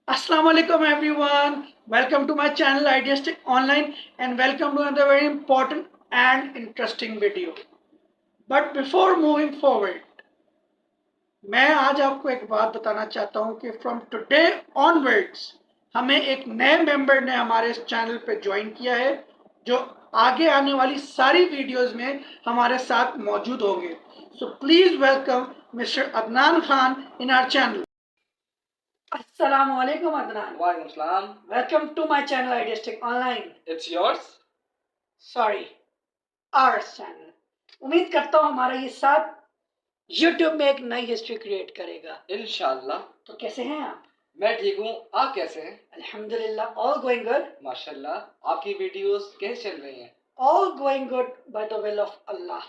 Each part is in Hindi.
Assalamu alaikum everyone. Welcome to my channel Ideastic Online and welcome to another very important and interesting video. But before moving forward, मैं आज आपको एक बात बताना चाहता हूं कि फ्रॉम टुडे ऑनवर्ड्स हमें एक नए मेंबर ने हमारे इस चैनल पे ज्वाइन किया है जो आगे आने वाली सारी वीडियोस में हमारे साथ मौजूद होंगे. So please welcome mister Adnan Khan in our channel. Assalamualaikum Adnan. Walaikum salam. Welcome to my channel Ideastic Online. It's yours? Sorry, our channel. उम्मीद करता हूँ हमारा ये साथ YouTube में एक नई हिस्ट्री क्रिएट करेगा. इंशाल्लाह. तो कैसे हैं आप? मैं ठीक हूँ. आप कैसे हैं? अल्हम्दुलिल्लाह, all going good. माशाल्लाह. आपकी वीडियोस कैसे चल रही हैं? All going good by the will of Allah.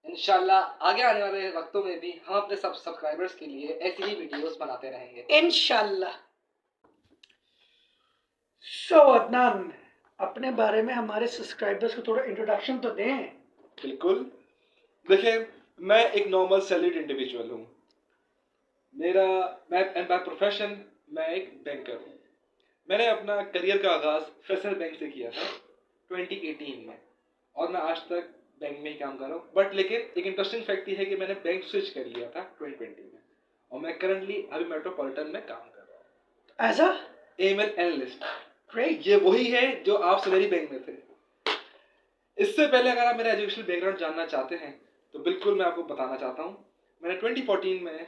इंशाल्लाह आगे आने वाले वक्तों में भी हम अपने सब सब्सक्राइबर्स के लिए ऐसी ही वीडियोस बनाते रहेंगे. इंशाल्लाह. So अदनान, अपने बारे में हमारे सब्सक्राइबर्स को थोड़ा इंट्रोडक्शन तो दें. बिल्कुल. देखिए, मैं एक नॉर्मल सैलरीड इंडिविजुअल हूँ. मैं बाय प्रोफेशन मैं एक बैंकर हूँ. मैंने अपना करियर का आगाज़ फेडरल बैंक से किया था 2018 में और मैं आज तक बैंक में ही काम कर रहा हूँ. बट लेकिन एक इंटरेस्टिंग फैक्ट ये है कि मैंने बैंक स्विच कर लिया था 2020 में और मैं करंटली अभी मेट्रोपॉलिटन में काम कर रहा हूँ as a AML analyst. Great. ये वही है जो आप सवेरी बैंक में थे. इससे पहले अगर आप मेरा एजुकेशनल बैकग्राउंड जानना चाहते हैं तो बिल्कुल मैं आपको बताना चाहता हूँ. मैंने 2014 में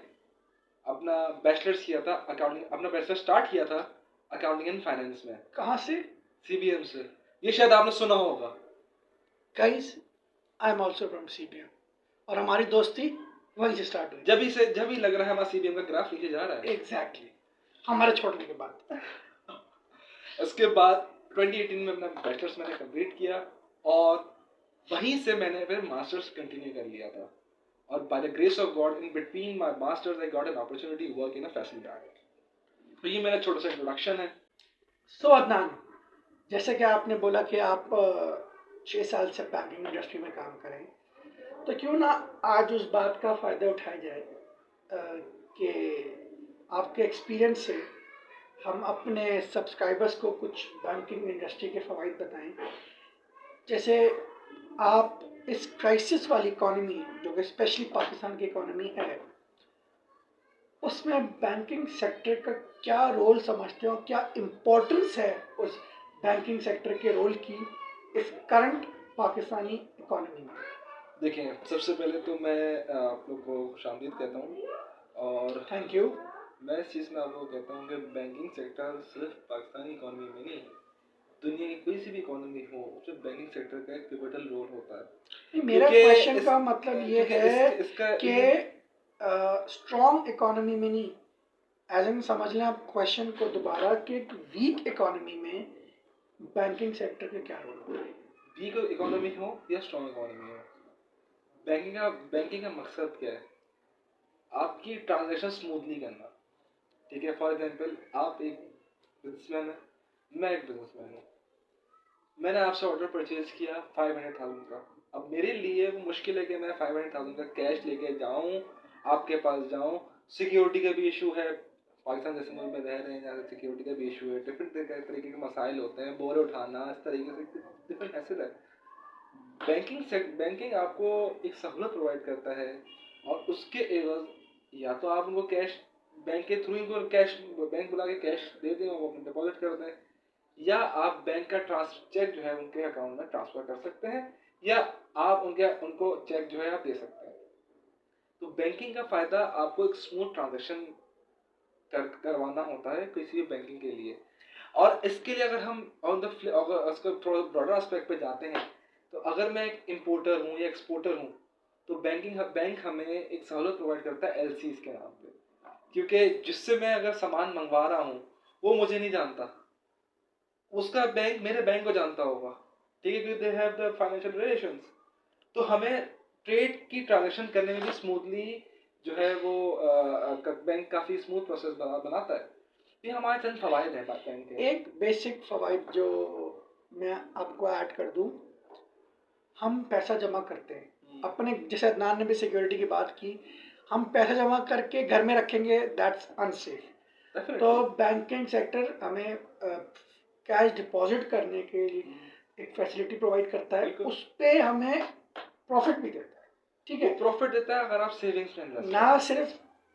अपना बैचलर्स किया था अकाउंटिंग. अपना बैचलर स्टार्ट किया था अकाउंटिंग एंड फाइनेंस में. कहाँ से? सीबीएम से. ये शायद आपने सुना होगा. Guys, I am also from CBM और हमारी दोस्ती वहीं से स्टार्ट हुई. जब ही लग रहा है हमारा सीबीएम का ग्राफ नीचे जा रहा है. एग्जैक्टली. हमारे छोड़ने के बाद. उसके बाद 2018 में अपना बैचलर्स मैंने कंप्लीट किया और वहीं से मैंने फिर मास्टर्स कंटिन्यू कर लिया था. और by the grace of God in between my masters I got an opportunity to work in a facility bank. तो ये मेरा छोटा सा इंट्रोडक्शन है. सो अदनान, जैसे कि आपने बोला कि आप 6 साल से बैंकिंग इंडस्ट्री में काम करें, तो क्यों ना आज उस बात का फ़ायदा उठाया जाए कि आपके एक्सपीरियंस से हम अपने सब्सक्राइबर्स को कुछ बैंकिंग इंडस्ट्री के फ़वाइद बताएं. जैसे आप इस क्राइसिस वाली इकॉनमी जो कि स्पेशली पाकिस्तान की इकॉनमी है, उसमें बैंकिंग सेक्टर का क्या रोल समझते हो, क्या इम्पोर्टेंस है उस बैंकिंग सेक्टर के रोल की इस करंट पाकिस्तानी इकॉनमी में? देखिए, सबसे पहले तो मैं आप लोग को खुशामदीद कहता हूँ और थैंक यू. मैं इस चीज़ में आप लोग कहता हूँ कि बैंकिंग सेक्टर सिर्फ पाकिस्तानी इकॉनमी में नहीं, दुनिया की कोई सी भी इकॉनमी हो उसमें बैंकिंग सेक्टर का एक पिवटल रोल होता है. मेरा क्वेश्चन का मतलब ये है कि स्ट्रॉन्ग इकोनॉमी में नहीं, एज इन समझ लें आप क्वेश्चन को दोबारा कि एक वीक इकोनॉमी में बैंकिंग सेक्टर के क्या रोल होता है. वीक इकोनॉमी हो या स्ट्रॉन्ग इकोनॉमी हो, बैंकिंग का मकसद क्या है? आपकी ट्रांजैक्शन स्मूथली करना. ठीक है. फॉर एग्जांपल, आप एक बिजनेसमैन है, मैं एक बिजनेसमैन हूँ. मैंने आपसे ऑर्डर परचेज किया 500,000 का. अब मेरे लिए वो मुश्किल है कि मैं 500,000 का कैश लेके जाऊँ, आपके पास जाऊँ. सिक्योरिटी का भी इशू है. पाकिस्तान जैसे मुल्क में रह रहे हैं जहाँ सिक्योरिटी का भी इशू है. डिफरेंट तरीके के मसाइल होते हैं. बोरे उठाना, इस तरीके से डिफरेंट हैसल है. बैंकिंग आपको एक सहूलत प्रोवाइड करता है और उसके एवज या तो आप उनको कैश बैंक के थ्रू इनको कैश बैंक बुला के कैश दे दें और वो अपने डिपॉजिट कर दें, या आप बैंक का चेक जो है उनके अकाउंट में ट्रांसफ़र कर सकते हैं, या आप उनको चेक जो है आप दे सकते हैं. तो बैंकिंग का फ़ायदा आपको एक स्मूथ ट्रांजैक्शन करवाना होता है किसी भी बैंकिंग के लिए. और इसके लिए अगर हम अगर उसको थोड़ा ब्रॉडर एस्पेक्ट पे जाते हैं तो अगर मैं एक इम्पोर्टर हूँ या एक्सपोर्टर हूँ तो बैंक हमें एक सहूलत प्रोवाइड करता है एलसीज के नाम पे. क्योंकि जिससे मैं अगर सामान मंगवा रहा हूँ वो मुझे नहीं जानता, उसका बैंक मेरे बैंक को जानता होगा. ठीक है, क्योंकि they have the financial relations. तो हमें ट्रेड की ट्रांजैक्शन करने में भी स्मूथली जो है वो बैंक काफ़ी स्मूथ प्रोसेस बनाता है. ये हमारे चंद फ़वाइद हैं बैंक के. एक बेसिक फ़वाइद जो मैं आपको ऐड कर दूं, हम पैसा जमा करते हैं अपने, जैसे अदनान ने भी सिक्योरिटी की बात की, हम पैसा जमा करके घर में रखेंगे, दैट्स अनसेफ. Definitely. तो बैंकिंग सेक्टर हमें कैश डिपॉजिट करने के लिए एक फैसिलिटी प्रोवाइड करता है, बिल्कुल। उस पे हमें प्रॉफिट भी देता है, ठीक वो है। प्रॉफिट देता है अगर आप सेविंग्स में इन्वेस्ट ना सिर्फ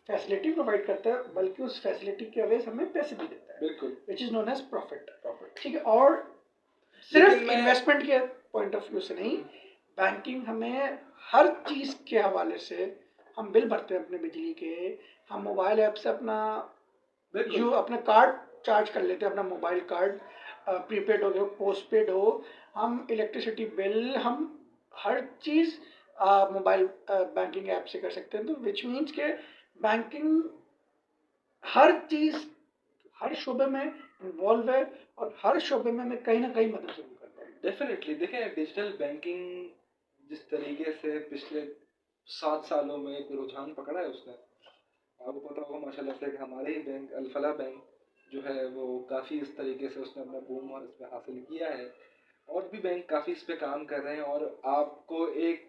फैसिलिटी प्रोवाइड करता है बल्कि उस फैसिलिटी के वजह से हमें पैसे भी देता है, बिल्कुल which is known as profit, ठीक है। और सिर्फ लेकिन मैं इन्वेस्टमेंट के पॉइंट ऑफ व्यू से नहीं, बैंकिंग हमें हर चीज के हवाले से, हम बिल भरते हैं अपने बिजली के, हम मोबाइल ऐप से अपना बिल्कुल अपना कार्ड चार्ज कर लेते हैं, अपना मोबाइल कार्ड, प्रीपेड हो, पोस्ट पेड हो, हम इलेक्ट्रिसिटी बिल, हम हर चीज मोबाइल बैंकिंग ऐप से कर सकते हैं। तो विच मीन्स के बैंकिंग हर चीज हर शोबे में इन्वॉल्व है और हर शोबे में हमें कहीं ना कहीं मदद जरूर करता है। डेफिनेटली। देखें डिजिटल बैंकिंग जिस तरीके से पिछले 7 सालों में एक रुझान पकड़ा है उसने, आपको पता होगा माशाल्लाह से कि हमारे ही बैंक अल-फलाह बैंक जो है वो काफ़ी इस तरीके से उसने अपना बूम और इस पे हासिल किया है, और भी बैंक काफ़ी इस पे काम कर रहे हैं, और आपको एक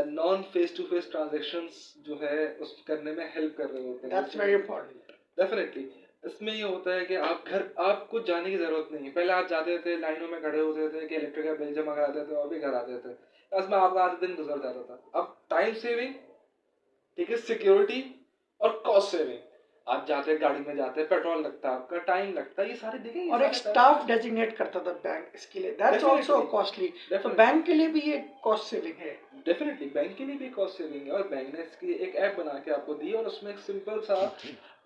non face to face transactions जो है उस करने में हेल्प कर रहे होते हैं। That's very important. डेफिनेटली। इसमें ये होता है कि आपको जाने की ज़रूरत नहीं है। पहले आप जाते थे, लाइनों में खड़े होते थे कि इलेक्ट्रिक का बिल जमा कराते थे और भी घर आते थे, इसमें आपका आधा दिन गुजर जाता था। अब टाइम सेविंग, ठीक है, सिक्योरिटी और कॉस्ट सेविंग। आप जाते गाड़ी में जाते, पेट्रोल लगता है, आपका टाइम लगता है, ये सारे देखें, और एक स्टाफ डेजिग्नेट करता था बैंक इसके लिए, दैट्स आल्सो कॉस्टली। तो बैंक के लिए भी ये कॉस्ट सेविंग है। डेफिनेटली बैंक के लिए भी कॉस्ट सेविंग है, और बैंक ने इसकी एक ऐप बना के आपको दी, और उसमें एक सिंपल सा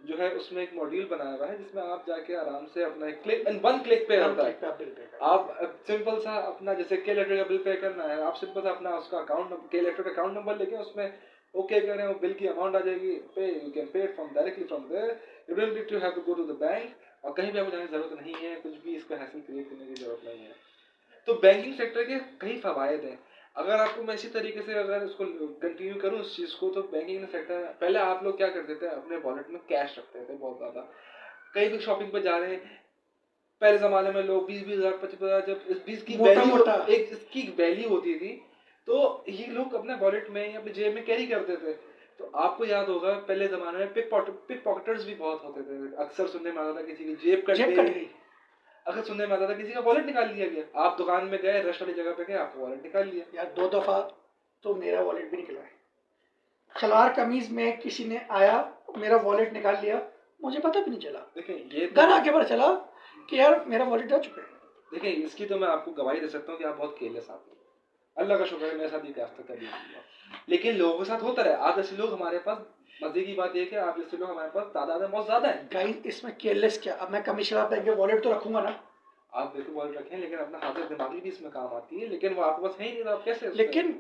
जो है उसमें एक मॉड्यूल बनाया हुआ है जिसमें आप जाके आराम से अपना एक क्लिक एंड वन क्लिक पे होता है। आप सिंपल सा अपना जैसे के इलेक्ट्रिक का बिल पे करना है, आप सिंपल सा अपना उसका अकाउंट के इलेक्ट्रिक अकाउंट नंबर लेके उसमें ओके करें, वो बिल की अमाउंट आ जाएगी, pay you can pay it from directly from there, you don't need to have to go to the bank, और कहीं भी आपको जाने की जरूरत नहीं है, कुछ भी इसका हैसल क्रिएट करने की जरूरत नहीं है। तो बैंकिंग सेक्टर के कई फवायद हैं। अगर आपको मैं इसी तरीके से अगर इसको कंटिन्यू करूँ इस चीज़ को, तो बैंकिंग सेक्टर में पहले आप लोग क्या करते थे, अपने वॉलेट में कैश रखते थे बहुत ज़्यादा। कहीं भी शॉपिंग पर जा रहे हैं, पहले ज़माने में लोग 20-20 हज़ार 25-50 जब इस 20 की वैल्यू एक इसकी वैल्यू होती थी, तो ये लोग अपने वॉलेट में या अपने जेब में कैरी करते थे। तो आपको याद होगा पहले ज़माने में पिक पॉकेटर्स भी बहुत होते थे। अक्सर सुनने में आता था किसी की जेब कट गई, अगर सुनने में आता था किसी का वॉलेट निकाल लिया गया। आप दुकान में गए, रश वाली जगह पे गए, आपका वॉलेट निकाल लिया। यार 2 दफा तो मेरा वॉलेट भी निकला है। सलवार कमीज में किसी ने आया, मेरा वॉलेट निकाल लिया, मुझे पता भी नहीं चला। देखिए ये घर आके पता चला कि यार मेरा वॉलेट जा चुका है। देखिए इसकी तो मैं आपको गवाही दे सकता हूँ कि आप बहुत केयरलेस आदमी हैं। अल्लाह का शुक्र है मेरे साथ ये आज तक कभी नहीं हुआ, लेकिन लोगों के साथ होता रहा। आप जैसे लोग हमारे पास, मजे की बात ये है कि आप जैसे लोग हमारे पास तादाद में बहुत ज्यादा है। गाइस इसमें केयरलेस क्या, अब मैं कमीशन आप के वॉलेट तो रखूंगा ना। आप देखो वॉलेट रखें, लेकिन अपना हाजिर दिमागी भी इसमें काम आती है, लेकिन वो आपके पास है ही नहीं, तो आप कैसे लेकिन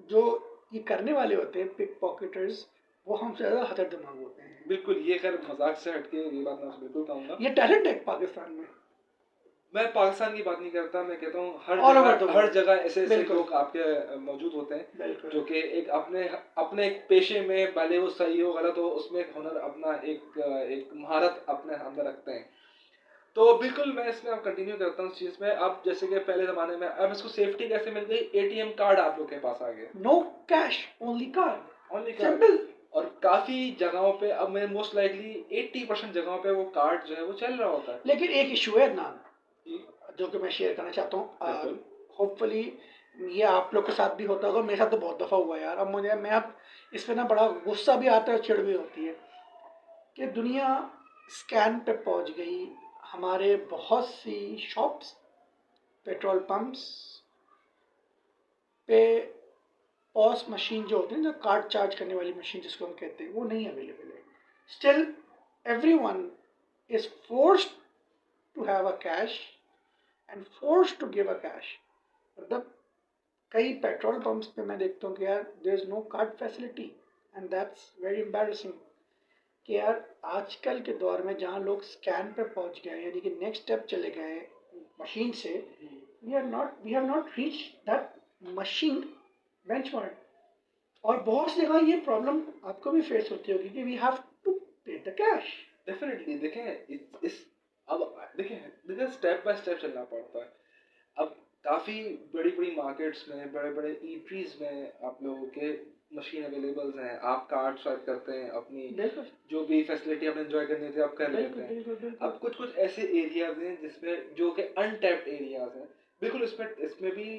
जो ये करने वाले होते हैं पिक पॉकेटर्स, वो हमसे ज्यादा हतर दिमाग होते हैं। बिल्कुल, ये खैर मजाक से हटके ये बात मैं बिल्कुल कहूँगा, ये टैलेंट है पाकिस्तान में। मैं पाकिस्तान की बात नहीं करता, मैं कहता हूँ हर जगह ऐसे ऐसे लोग आपके मौजूद होते हैं जो कि एक अपने एक पेशे में, भले वो सही हो गलत हो, उसमें एक हुनर अपना एक महारत अपने अंदर रखते हैं। तो बिल्कुल मैं इसमें अब कंटिन्यू करता हूँ इस चीज़ में। अब जैसे कि पहले ज़माने में, अब इसको सेफ्टी कैसे मिल गई, एटीएम कार्ड आप लोग के पास आ गया, no cash only card, only card. और काफ़ी जगहों पे अब मैं मोस्ट लाइकली 80% जगहों पे वो कार्ड जो है वो चल रहा होता है। लेकिन एक इशू है ना जो कि मैं शेयर करना चाहता हूँ, होपफुली ये आप लोग के साथ भी होता होगा, मेरे साथ तो बहुत दफ़ा हुआ यार। अब मुझे मैं अब इस पे ना बड़ा गुस्सा भी आता है और चिढ़ भी होती है कि दुनिया स्कैन पे पहुंच गई। हमारे बहुत सी शॉप्स, पेट्रोल पंप्स पे पॉस मशीन जो होती है, जो कार्ड चार्ज करने वाली मशीन जिसको हम कहते हैं, वो नहीं अवेलेबल है। Still everyone is forced to have a cash and forced to give a cash. मतलब कई पेट्रोल पंप्स पे मैं देखता हूँ कि यार there is no card facility, and that's very embarrassing कि यार आजकल के दौर में जहाँ लोग स्कैन पे पहुँच गए, यानी कि नेक्स्ट स्टेप चले गए मशीन से, we have not reach that machine benchmark. और बहुत सी जगह ये प्रॉब्लम आपको भी फेस होती होगी कि वी हैव टू पे द कैश। डेफिनेटली। देखें इस अब देखें स्टेप बाय स्टेप चलना पड़ता है। अब काफ़ी बड़ी बड़ी मार्केट्स में, बड़े बड़े ईटरीज में आप लोगों के मशीन अवेलेबल हैं, आप कार्ड स्वाइप करते हैं, अपनी बिल्कुल जो भी फैसिलिटी आपने एंजॉय करनी थी आप कर लेते बिल्कुल हैं। बिल्कुल बिल्कुल अब कुछ कुछ ऐसे एरियाज हैं जिसमें जो कि अनटैप्ड एरियाज हैं, बिल्कुल इसमें भी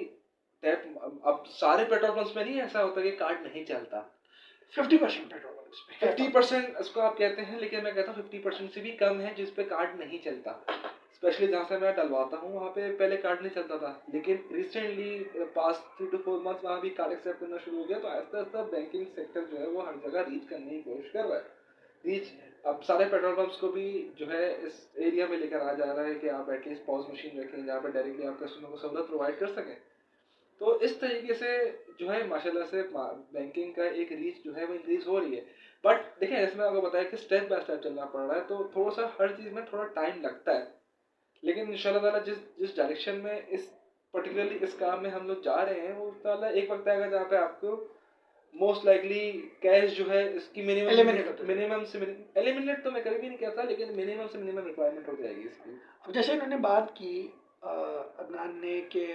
टैप। अब सारे पेट्रोल पंप्स में नहीं ऐसा होता कि कार्ड नहीं चलता। 50% पेट्रोल पंप्स पे 50% उसको आप कहते हैं, लेकिन मैं कहता हूँ 50% से भी कम है जिस पे कार्ड नहीं चलता। स्पेशली जहाँ से मैं डलवाता हूँ वहाँ पे पहले कार्ड नहीं चलता था, लेकिन रिसेंटली पास्ट 3 to 4 मंथ्स वहाँ भी कार्ड एक्सेप्ट करना शुरू हो गया। तो आहिस्ता आहिस्ता बैंकिंग सेक्टर जो है वो हर जगह रीच करने की कोशिश कर रहा है। रीच अब सारे पेट्रोल पंप्स को भी जो है इस एरिया में लेकर आ जा रहा है कि आप एटलीस्ट पॉज मशीन रखें जहाँ पर डायरेक्टली आप कस्टमर को सहूलत प्रोवाइड कर सकें। तो इस तरीके से जो है माशाल्लाह से बैंकिंग का एक रीच जो है वो इंक्रीज हो रही है। बट देखिए, जैसे मैंने आपको बताया कि स्टेप बाय स्टेप चलना पड़ रहा है, तो थोड़ा सा हर चीज़ में थोड़ा टाइम लगता है। लेकिन इंशाल्लाह ताला जिस जिस डायरेक्शन में इस पर्टिकुलरली इस काम में हम लोग जा रहे हैं, वो ताला एक वक्त आएगा जहाँ पे आपको मोस्ट लाइकली कैश जो है इसकी मिनिमम से एलिमिनेट तो मैं कभी भी नहीं कहता, लेकिन मिनिमम से मिनिमम रिक्वायरमेंट हो जाएगी इसकी। अब जैसे इन्होंने बात की अदनान ने कि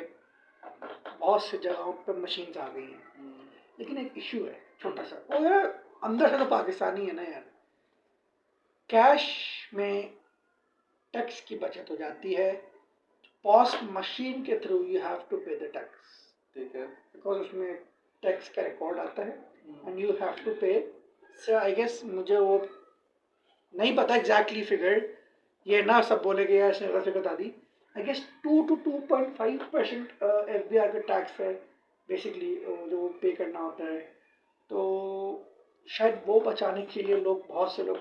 बहुत सी जगहों पर मशीन्स आ गई हैं, लेकिन एक इशू है छोटा सा। वो यार अंदर से तो पाकिस्तानी है ना यार, कैश में टैक्स की बचत हो जाती है, पॉस मशीन के थ्रू यू हैव टू पे द टैक्स, ठीक है, बिकॉज उसमें टैक्स का रिकॉर्ड आता है एंड यू हैव टू पे। सो आई गेस मुझे वो नहीं पता एग्जैक्टली फिगर, ये ना सब बोले गए इसने गलत फिगर बता दी। आई गेस 2 to 2.5% FBR का टैक्स है बेसिकली जो पे करना होता है। तो शायद वो बचाने के लिए लोग, बहुत से लोग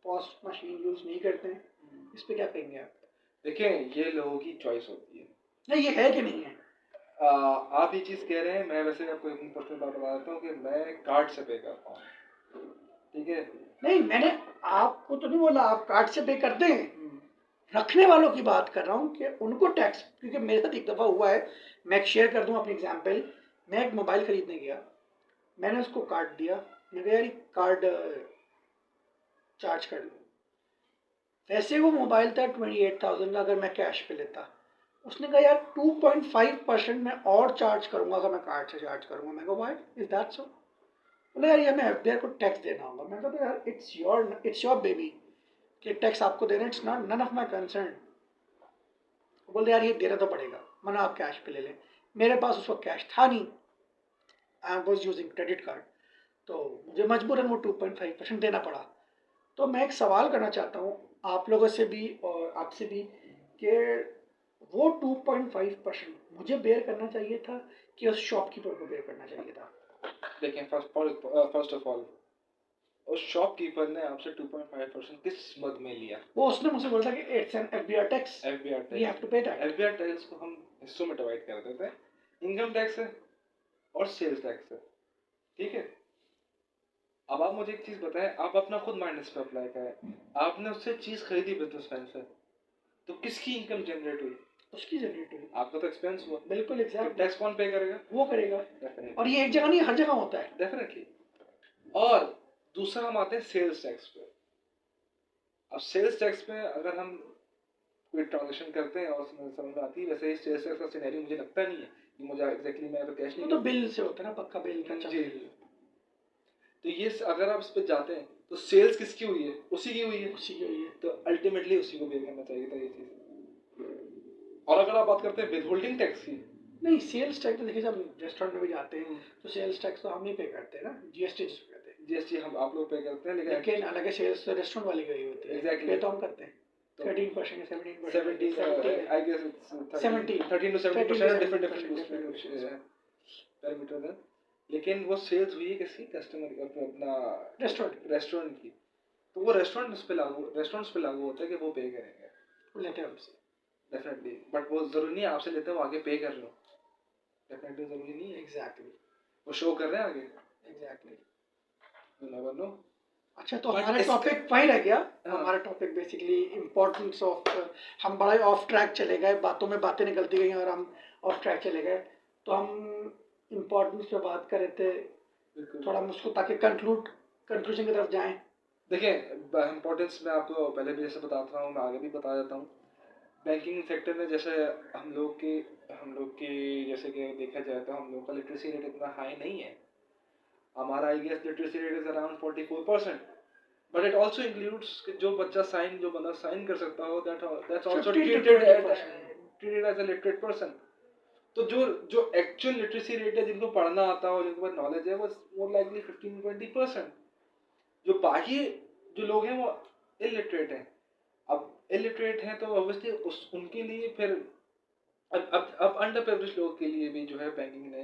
पॉस मशीन यूज़ नहीं करते हैं। इस पे क्या कहेंगे आप? देखिए ये लोगों की चॉइस होती है। नहीं, ये है कि नहीं है? आप ये चीज़ कह रहे हैं, मैं वैसे आपको एक पर्सनल बात बता देता हूँ कि मैं कार्ड से पे करता हूँ, ठीक है। नहीं, मैंने आपको तो नहीं बोला आप कार्ड से पे करते हैं, रखने वालों की बात कर रहा हूँ कि उनको टैक्स, क्योंकि मेरे साथ एक दफ़ा हुआ है, मैं शेयर कर दूँ अपनी एग्जांपल। मैं एक मोबाइल खरीदने गया, मैंने उसको कार्ड दिया, मैंने कहा यार कार्ड चार्ज कर लो। वैसे वो मोबाइल था 28,000 का, अगर मैं कैश पे लेता। उसने कहा यार 2.5% मैं और चार्ज करूंगा अगर मैं कार्ड से चार्ज करूंगा। मैं कहा व्हाई इज दैट सो? बोले यार ये हमें एफडीआर को टैक्स देना होगा। मैं कहता यार इट्स योर बेबी, कि टैक्स आपको देना, it's not none of my concern. बोलते यार ये देना तो पड़ेगा, मना आप कैश पे ले लें। मेरे पास उस वक्त कैश था नहीं, I was using credit card, तो मुझे मजबूरन वो 2.5% देना पड़ा। तो मैं एक सवाल करना चाहता हूँ आप लोगों से भी और आपसे भी, कि वो 2.5% मुझे बेयर करना चाहिए था कि उस शॉपकीपर को बेयर करना चाहिए था? देखिए, फर्स्ट ऑफ ऑल उस शॉपकीपर ने आपसे 2.5% किस मद में लिया? वो उसने मुझसे बोला था कि it's an FBR tax, FBR we have to pay that. FBR tax को हम हिस्सों में डिवाइड कर देते हैं, इनकम टैक्स है और सेल्स टैक्स है, ठीक है। अब आप मुझे एक चीज बताएं, आप अपना खुद माइंड इस पर अप्लाई करें। आपने उससे चीज खरीदी बिजनेसमैन से, तो किसकी इनकम जनरेट हुई? उसकी जनरेट हुई, आपका तो एक्सपेंस हुआ। बिल्कुल तो एग्जैक्ट। टैक्स कौन पे करेगा? वो करेगा। डेफिनेटली, और ये एक जगह नहीं, हर जगह होता है। डेफिनेटली। और दूसरा हम आते हैं सेल्स टैक्स पे। अब सेल्स टैक्स में अगर हम कोई ट्रांजेक्शन करते हैं और समझ में आती है, वैसे ही सेल्स टैक्स का सिनेरियो मुझे लगता नहीं है कि मुझे एग्जैक्टली, मैं तो कैश वो नहीं तो बिल से होता है ना, पक्का बिल का जी। तो ये अगर आप इस पे जाते हैं तो सेल्स किसकी हुई है? उसी की हुई है, उसी की हुई है। तो अल्टीमेटली उसी को बेयर करना चाहिए था ये चीज। और अगर आप बात करते हैं विदहोल्डिंग टैक्स की, नहीं, सेल्स टैक्स तो देखिए जब रेस्टोरेंट में भी जाते हैं तो सेल्स टैक्स तो हम ही पे करते हैं ना, जीएसटी जिसको कहते हैं। जीएसटी हम आप लोग पे करते हैं, लेकिन हालांकि सेल्स तो रेस्टोरेंट वाली गई होती है। Exactly. पे तो हम करते हैं तो 13% 17%, 17 I guess it's 17 13 to 13 to 17%17% different parameter है। लेकिन वो सेल्स हुई है किसकी? कस्टमर अपना रेस्टोरेंट की। तो वो रेस्टोरेंट्स पे लागू होता है कि वो पे करेंगे, लेते हैं हमसे डेफिनेटली। बट वो जरूरी नहीं आपसे लेते हैं वो आगे पे कर लो, डेफिनेटली जरूरी नहीं है। एग्जैक्टली वो शो कर रहे हैं आगे, एग्जैक्टली। You never know. अच्छा, तो But हमारा इसका- टॉपिक वही रह गया। हाँ। हमारा टॉपिक बेसिकली इम्पोर्टेंस ऑफ, हम बड़ा ऑफ ट्रैक चले गए, बातों में बातें निकलती गई और हम ऑफ ट्रैक चले गए। तो हम इम्पोर्टेंस पे बात कर रहे थे बिल्कुल। थोड़ा, हम उसको ताकि कंक्लूजन की तरफ जाएं। देखिए, इम्पोर्टेंस मैं आपको पहले भी जैसे बताता रहा हूँ, मैं आगे भी बता देता हूँ। बैंकिंग सेक्टर में जैसे हम लोग की जैसे कि देखा जाए तो हम लोग का लिटरेसी रेट इतना हाई नहीं है। हमारा I guess literacy rate is around 44%, but it also includes जो बंदा साइन कर सकता हो, that's also 15 to 20%. Treated as a literate person. तो जो जो एक्चुअल लिटरेसी रेट है, जिनको पढ़ना आता हो, जिनको पास नॉलेज है, वो मोर लाइकली 15-20%। जो बाकी जो लोग हैं वो इलिटरेट हैं। अब इलिटरेट हैं तो ऑब्वियसली उनके लिए फिर अब अंडर प्रिविलेज्ड लोगों के लिए भी जो है बैंकिंग ने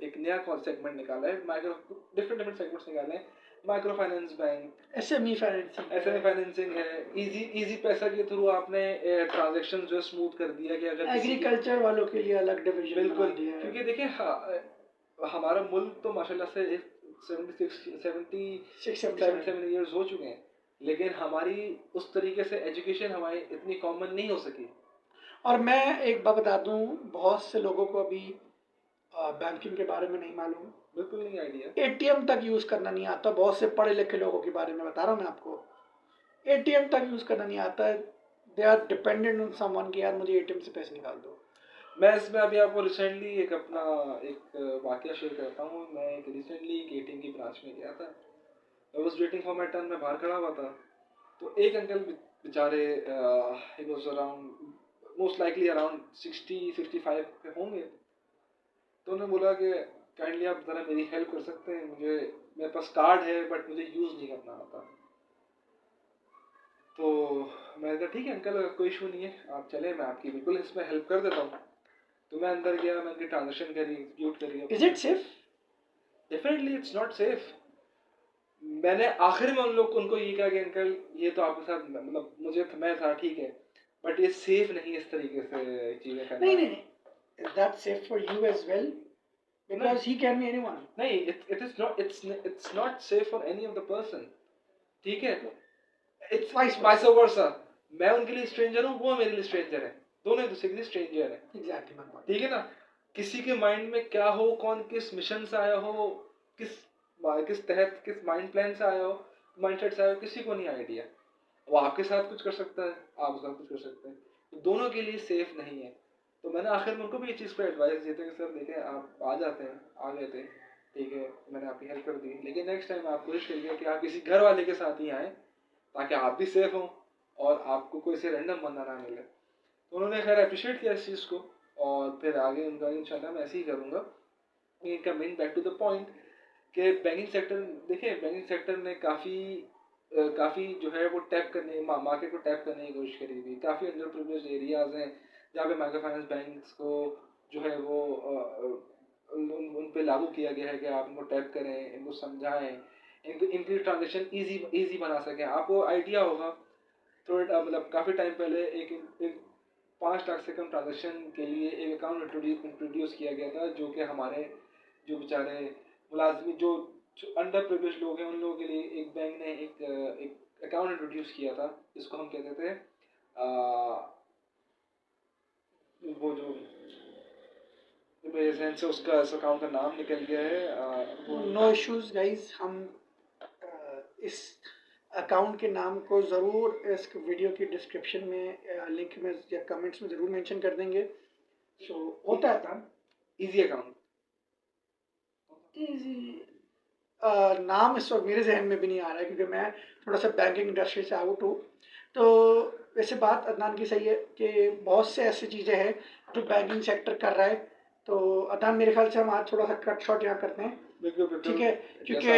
एक नया सेगमेंट निकाला है, माइक्रो डिफरेंट सेगमेंट्स निकाले हैं। Micro finance bank, SME financing, SME financing है, इजी पैसा के थ्रू आपने ट्रांजैक्शन जो स्मूथ कर दिया कि अगर एग्रीकल्चर वालों के लिए अलग डिवीजन बिल्कुल, बना दिया है। क्योंकि देखिए हमारा मुल्क तो माशाल्लाह से 77 ईयर्स हो चुके हैं, लेकिन हमारी उस तरीके से एजुकेशन हमारी इतनी कॉमन नहीं हो सकी। और मैं एक बात बता दूं, बहुत से लोगों को अभी बैंकिंग के बारे में नहीं मालूम, बिल्कुल नहीं आइडिया। एटीएम तक यूज करना नहीं आता। बहुत से पढ़े लिखे लोगों के बारे में बता रहा हूँ मैं आपको, एटीएम तक यूज करना नहीं आता है। They are dependent on someone कि यार मुझे एटीएम से पैसे निकाल दो। मैं इसमें अभी आपको रिसेंटली एक वाकया शेयर करता हूँ। मैं रिसेंटली एक एटीएम की ब्रांच में गया था। I was waiting for my turn, मैं बाहर खड़ा हुआ था, तो एक अंकल बेचारे he was around most likely around 60-65 पे होंगे। तो उन्होंने बोला कि काइंडली आप ज़रा मेरी हेल्प कर सकते हैं, मेरे पास कार्ड है बट मुझे यूज़ नहीं करना आता। तो मैंने कहा ठीक है अंकल, कोई इशू नहीं है, आप चले, मैं आपकी बिल्कुल इसमें हेल्प कर देता हूँ। तो मैं अंदर गया, मैंने ट्रांजेक्शन करी, एग्जीक्यूट करी। Is it safe? Definitely it's not safe. मैंने आखिर में उनको ये कहा कि अंकल ये तो आपके साथ मतलब मैं था ठीक है, बट ये सेफ नहीं इस तरीके से चीज़ें करना। नहीं, that's safe for you as well because he can be anyone. नहीं, it's not safe for any of the person, ठीक है। It's vice versa. मैं उनके लिए स्ट्रेंजर हूँ, वो मेरे लिए स्ट्रेंजर है, दोनों एक दूसरे के लिए स्ट्रेंजर है। एग्जैक्टली, ठीक है ना। किसी के माइंड में क्या हो, कौन किस मिशन से आया हो, किस माइंड प्लान से आया हो, माइंडसेट से आया हो, किसी को नहीं आइडिया। वो आपके साथ कुछ कर सकता है, आप उसके साथ कुछ कर सकते हैं, तो दोनों के लिए सेफ नहीं है। तो मैंने आखिर में उनको भी ये चीज़ पर एडवाइस दिया था कि सर देखें, आप आ गए थे, ठीक है, मैंने आपकी हेल्प कर दी, लेकिन नेक्स्ट टाइम आप कोशिश करिए कि आप किसी घर वाले के साथ ही आएँ, ताकि आप भी सेफ हों और आपको कोई से रैंडम बंदा ना मिले। तो उन्होंने खैर अप्रिशिएट किया इस चीज़ को, और फिर आगे उनका इंशाल्लाह मैं ऐसे ही करूँगा। Coming back to the point कि बैंकिंग सेक्टर, देखिए बैंकिंग सेक्टर ने काफ़ी जो है वो मार्केट को टैप करने की कोशिश करी हुई। काफ़ी अंडर प्रिविलेज्ड एरियाज़ हैं जहाँ पे माइक्रो फाइनेंस बैंक्स को जो है वो उन पे लागू किया गया है कि आप इनको टैप करें, इनको समझाएं, इनकी ट्रांजेक्शन ईजी बना सकें। आपको आइडिया होगा थोड़ा मतलब काफ़ी टाइम पहले एक 5 लाख से कम ट्रांजेक्शन के लिए एक अकाउंट इंट्रोड्यूस किया गया था, जो कि हमारे जो बेचारे मुलाजमी जो अंडर प्रिविलेज्ड लोग हैं उन लोगों के लिए एक बैंक ने एक अकाउंट इंट्रोड्यूस किया था, जिसको हम कहते थे वो जो मेरे जहन से उसका इस अकाउंट का नाम निकल गया है। नो इश्यूज गाइस, हम इस अकाउंट के नाम को ज़रूर इस वीडियो की डिस्क्रिप्शन में लिंक में या कमेंट्स में ज़रूर मेंशन कर देंगे। सो होता है था इजी अकाउंट, इजी नाम इस वक्त मेरे जहन में भी नहीं आ रहा है, क्योंकि मैं थोड़ा सा बैंकिंग इंडस्ट्री से आउट हूँ। तो वैसे बात अदनान की सही है कि बहुत से ऐसी चीज़ें हैं जो बैंकिंग सेक्टर कर रहा है। तो अदनान मेरे ख्याल से हम आज थोड़ा सा कट शॉट यहाँ करते हैं, बिल्कुल ठीक है, क्योंकि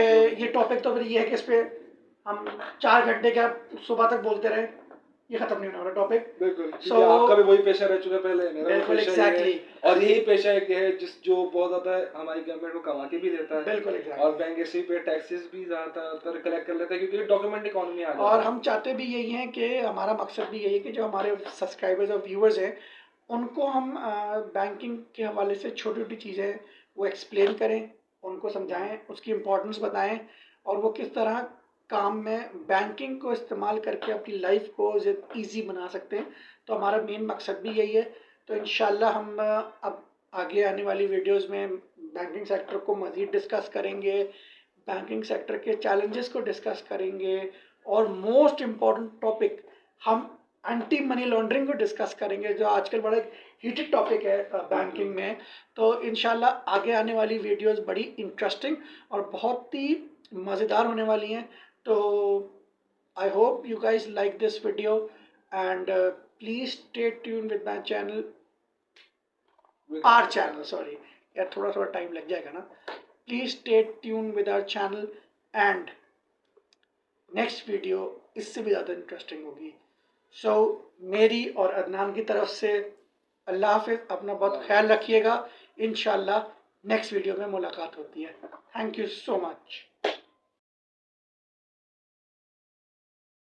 ये टॉपिक तो फिर ये है कि इस पर हम 4 घंटे क्या सुबह तक बोलते रहे, ये खत्म नहीं होने वाला टॉपिक। बिल्कुल, क्योंकि आपका भी वही पेशा रह चुका है पहले, मेरा भी बिल्कुल पेशा एग्जैक्टली, और यही पेशा एक है जो बहुत ज़्यादा हमारी गवर्नमेंट को कमा के भी देता है। बिल्कुल और एग्जैक्टली, बैंक इसी पे टैक्सेस भी ज़्यादातर कलेक्ट कर लेता है, क्योंकि डॉक्यूमेंट इकोनॉमी आ और जाता है। हम चाहते भी यही हैं कि हमारा मकसद भी यही है कि जो हमारे सब्सक्राइबर्स और व्यूअर्स हैं उनको हम बैंकिंग के हवाले से छोटी छोटी चीज़ें वो एक्सप्लेन करें, उनको समझाएं, उसकी इम्पोर्टेंस बताएं, और वो किस तरह काम में बैंकिंग को इस्तेमाल करके अपनी लाइफ को ईजी बना सकते हैं। तो हमारा मेन मकसद भी यही है। तो इंशाल्लाह हम अब आगे आने वाली वीडियोस में बैंकिंग सेक्टर को मज़ीद डिस्कस करेंगे, बैंकिंग सेक्टर के चैलेंजेस को डिस्कस करेंगे, और मोस्ट इम्पॉर्टेंट टॉपिक हम एंटी मनी लॉन्ड्रिंग को डिस्कस करेंगे, जो आजकल बड़ा हीटेड टॉपिक है बैंकिंग में। तो इंशाल्लाह आगे आने वाली वीडियोस बड़ी इंटरेस्टिंग और बहुत ही मज़ेदार होने वाली हैं। तो I hope you guys like this video and please stay tune with my channel, our channel, sorry यार थोड़ा थोड़ा टाइम लग जाएगा ना। Please stay tune with our channel and next video इससे भी ज़्यादा इंटरेस्टिंग होगी। सो मेरी और अदनान की तरफ से अल्लाह हाफिज़, अपना बहुत ख्याल रखिएगा। इंशाल्लाह नेक्स्ट वीडियो में मुलाकात होती है। Thank you so much.